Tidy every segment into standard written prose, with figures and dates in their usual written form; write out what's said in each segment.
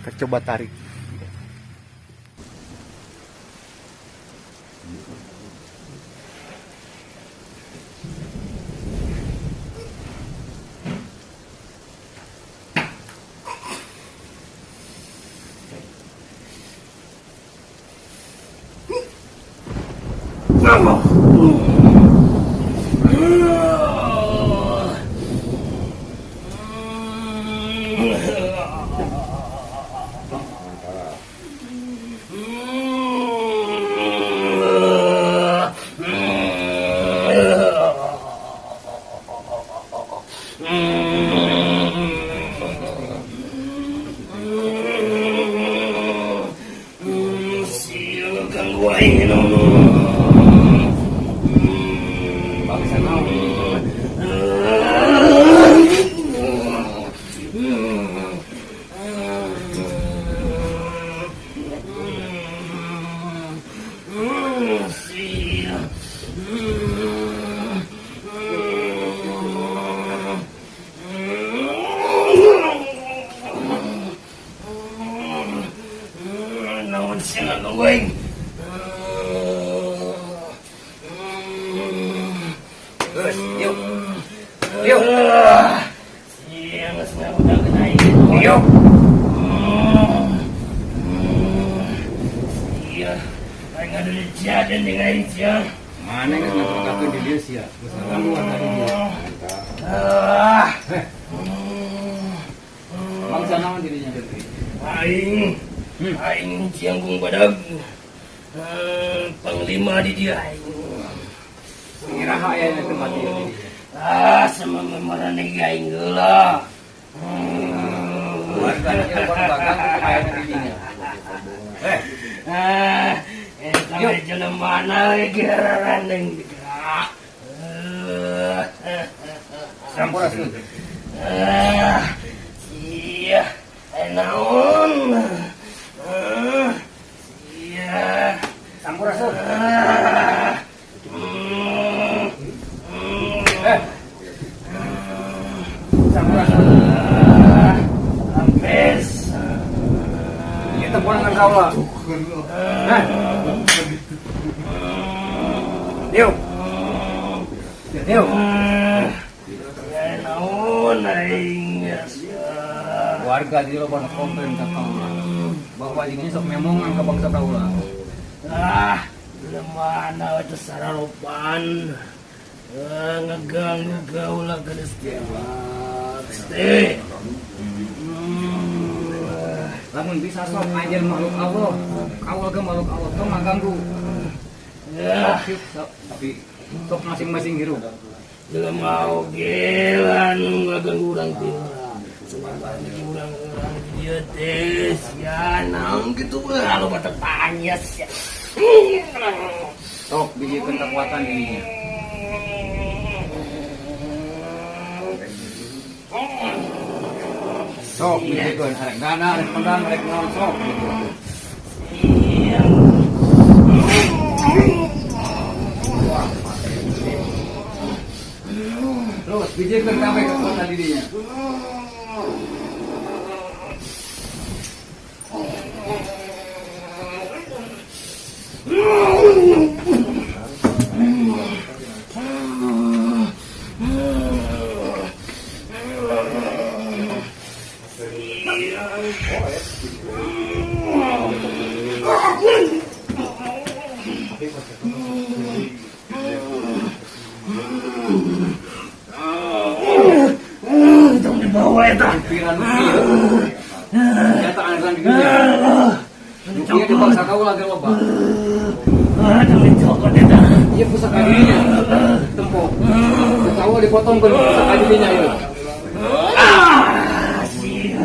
Coba tarik. Mana yang ngatakan di dia sih ya? Kamu ada di dia. Bang sana dirinya berarti. Aing Cianggung Badag. Panglima di dia. Kira hayanya tempat dia. Sama memarane aing heula. Warga dia bagang hayanya di dia. Eta jalan mana geraran yang gerak. Sampurasun. Iya, naon. Iya, Sampurasun. Sampurasun. Ampes. Kita pulang dengan kau lah. Yuk. Yuk. Naon aing Warga di loba komplain ka kau. Bahwa ini sok memongan ka bangsa kaula. Lemana itu sararopan. Ngeganggu gaula geus pasti. Lamun bisa sok ajar makhluk Allah. Kau ge makhluk Allah tong ngaganggu. Tapi sok masing-masing hirup. Belum mau gelan ngeganggu urang tinggal. Sebentar urang dia tes ya naon gitu lo mata tanya ya. Sok bijikeun kekuatan dirinya. Sok bijikeun arek dana, arek pedang, arek naon sok. Terus bijikeun sampai kekuatan dirinya. Jangan dibawa itu. Pikiran nyata anak dirinya. Dia di bangsa kau lagi loba. Jangan dicokot itu. Iya pusaka dirinya. Tempo. Kau dipotong ke pusaka dirinya itu.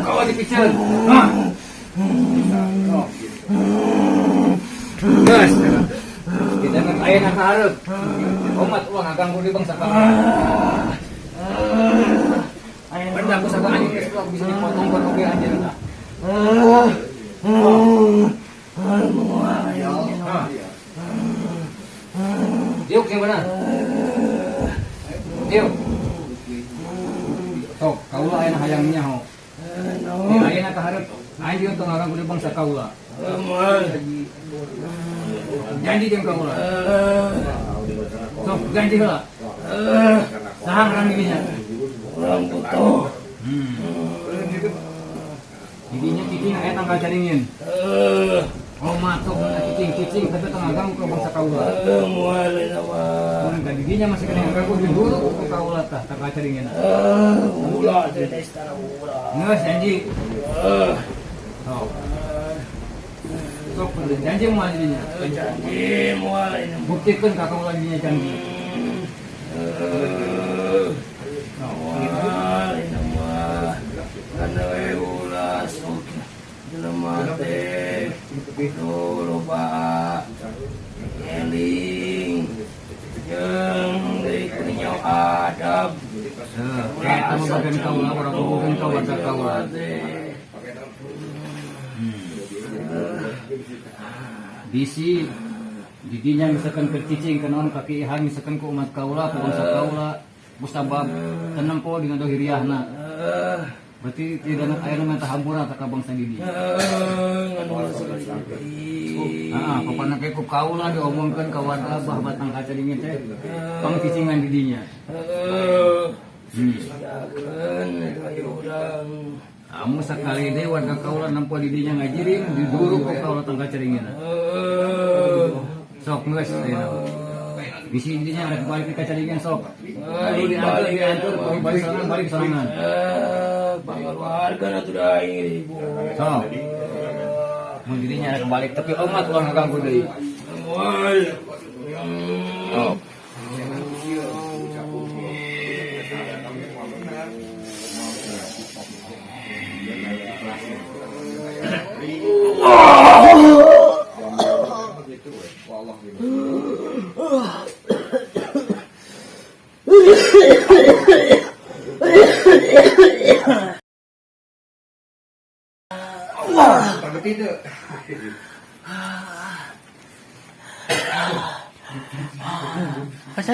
Kau dipicen. Guys. Kita nak air nak harap. Umat uang akan di bangsa kau. Benda pusaka anjing itu bisa dipotong ke oke anjing. Diuk yang mana? Diuk. Sok, kau lah ayah hayangnya ho. Ayah nak harap. Ayo tong akan kudu bangsa kaula. Amal. Janji jeung kaula. Sok janji heula. Saha ngaran didinya? Orang butuh. Didinya cicing aya tanggal caringin. Oh matuk cicing tapi tengah gang ke bangsa kaula. Mual nama. Mun ka didinya masih kena ngaku dulu ke kaula tah tanggal caringin. Ulah teh istana ulah. Geus janji. Sok. Sok janji moal didinya. Janji mual ini. Buktikeun ka kaula didinya janji. Mual ini mah. Kana ulah sok. Jelema teh dulu Pak eling jeung deui kuninyo adab. Eta mah bagian kaula orang bukan kaula kaula. Bisi didinya misalkan ke cicing kenaon kaki ihan misalkan ku umat kaula ku bangsa kaula musabab tenempo dengan dohiriahna. Berarti tidak nak ayeuna mah hampura ta ka bangsa didi. Kapana ke ku kaula diomongkeun ka warga bah batang kaca dingin teh pangcicingan didinya. Amu sakali deh warga kaula nampo didinya ngajiring diduruk ku kaula tangga caringina. Sok geus bisi didinya ada balik ka caringin sok. Diantar balik sorangan. Pangaruharga na tuh dah ini ibu. Sok. Mun didinya ada kembali tapi umat ulah ngaganggu deui. Wal. Oh.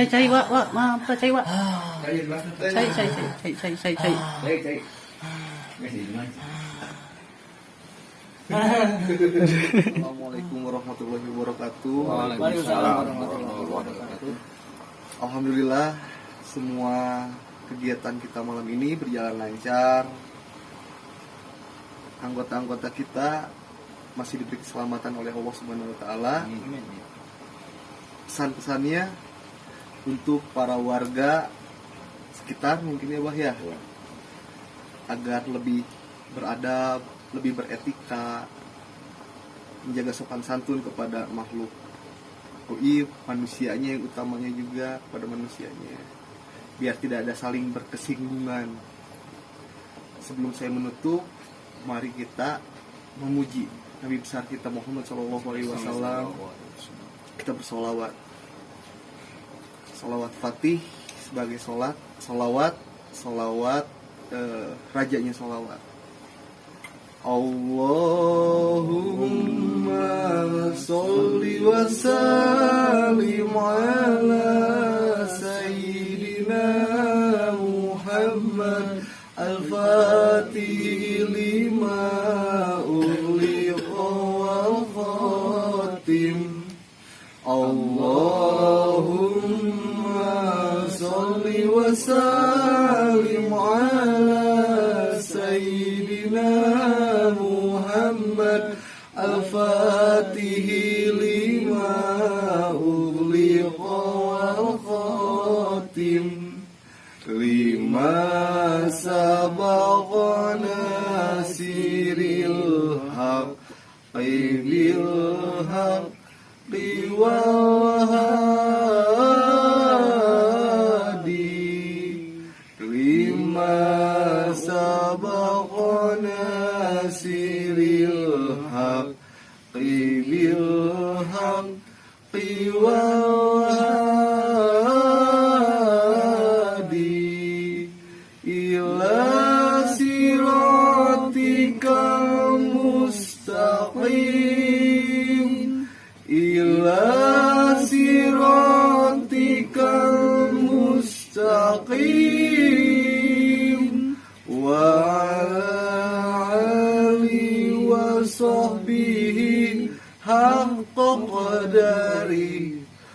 Cai Wak, maaf cai Wak. Cai. Assalamualaikum warahmatullahi wabarakatuh. Waalaikumsalam warahmatullahi wabarakatuh. Alhamdulillah semua kegiatan kita malam ini berjalan lancar. Anggota-anggota kita masih diberi keselamatan oleh Allah Subhanahu wa taala. Pesan-pesannya untuk para warga sekitar mungkin ya Bah ya, agar lebih beradab, lebih beretika, menjaga sopan santun kepada makhluk goib, manusianya yang utamanya juga kepada manusianya, biar tidak ada saling berkesinggungan. Sebelum saya menutup, mari kita memuji Nabi besar kita Muhammad SAW. Kita bersolawat. Solawat Fatih sebagai solawat rajanya solawat. Allahumma sholli wa sallim ala sayyidina Muhammad al-Fatih lima uliqa wal khatim. Allahumma sholli wa sallim ala sayyidina Muhammad al-Fatih lima uliqa wal khatim lima sabaqana siril haqqi bil haqqi wal hadi lima sabaqana siril haqqi bil haqqi wal hadi ila siratikal mustaqim ila siratikal mustaqim wa ala alihi وصحبه حق قدره